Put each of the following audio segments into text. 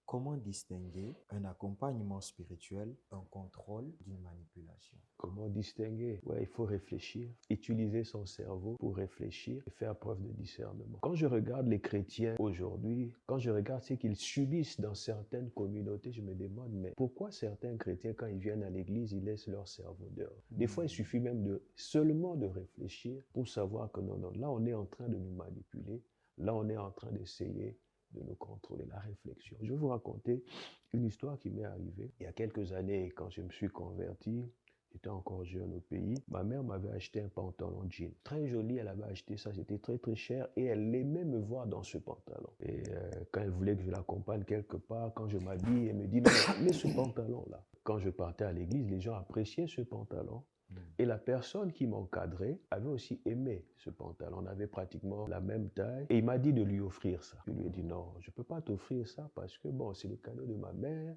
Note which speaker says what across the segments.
Speaker 1: Comment distinguer un accompagnement spirituel d'un contrôle, d'une manipulation?
Speaker 2: Comment distinguer? Ouais, il faut réfléchir, utiliser son cerveau pour réfléchir et faire preuve de discernement. Quand je regarde les chrétiens aujourd'hui, quand je regarde ce qu'ils subissent dans certaines communautés, je me demande, mais pourquoi certains chrétiens, quand ils viennent à l'église, ils laissent leur cerveau dehors? Des fois, il suffit même seulement de réfléchir pour savoir que non, là, on est en train de nous manipuler, là, on est en train d'essayer de nous contrôler, la réflexion. Je vais vous raconter une histoire qui m'est arrivée il y a quelques années quand je me suis converti. J'étais encore jeune au pays. Ma mère m'avait acheté un pantalon jean. Très joli, elle avait acheté ça, c'était très très cher et elle aimait me voir dans ce pantalon. Et quand elle voulait que je l'accompagne quelque part, quand je m'habille, elle me dit non, mets ce pantalon-là. Quand je partais à l'église, les gens appréciaient ce pantalon. Et la personne qui m'encadrait avait aussi aimé ce pantalon. On avait pratiquement la même taille. Et il m'a dit de lui offrir ça. Je lui ai dit non, je ne peux pas t'offrir ça parce que bon, c'est le cadeau de ma mère.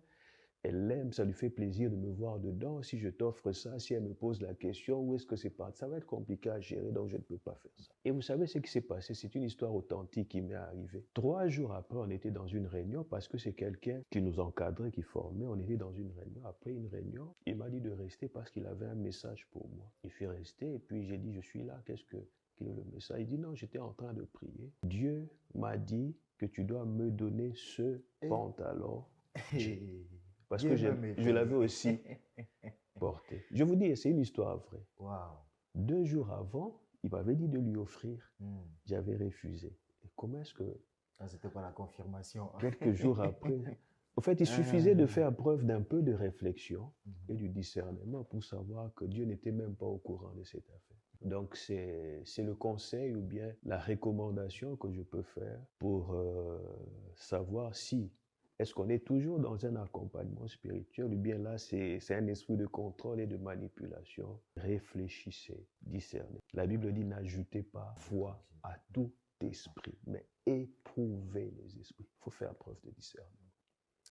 Speaker 2: Elle l'aime, ça lui fait plaisir de me voir dedans. Si je t'offre ça, si elle me pose la question, où est-ce que c'est parti? Ça va être compliqué à gérer, donc je ne peux pas faire ça. Et vous savez ce qui s'est passé? C'est une histoire authentique qui m'est arrivée. 3 jours après, on était dans une réunion parce que c'est quelqu'un qui nous encadrait, qui formait. On était dans une réunion. Après une réunion, il m'a dit de rester parce qu'il avait un message pour moi. Je suis resté et puis j'ai dit, je suis là, quel est le message? Il dit, non, j'étais en train de prier. Dieu m'a dit que tu dois me donner ce pantalon. Parce que je l'avais aussi porté. Je vous dis, c'est une histoire vraie.
Speaker 1: Wow.
Speaker 2: 2 jours avant, il m'avait dit de lui offrir. J'avais refusé. Et comment est-ce que...
Speaker 1: Ah, c'était pas la confirmation.
Speaker 2: Quelques jours après... En fait, il suffisait de faire preuve d'un peu de réflexion et du discernement pour savoir que Dieu n'était même pas au courant de cette affaire. Donc, c'est le conseil ou bien la recommandation que je peux faire pour savoir si est-ce qu'on est toujours dans un accompagnement spirituel ou bien là, c'est un esprit de contrôle et de manipulation. Réfléchissez, discernez. La Bible dit, n'ajoutez pas foi à tout esprit, mais éprouvez les esprits. Il faut faire preuve de discernement.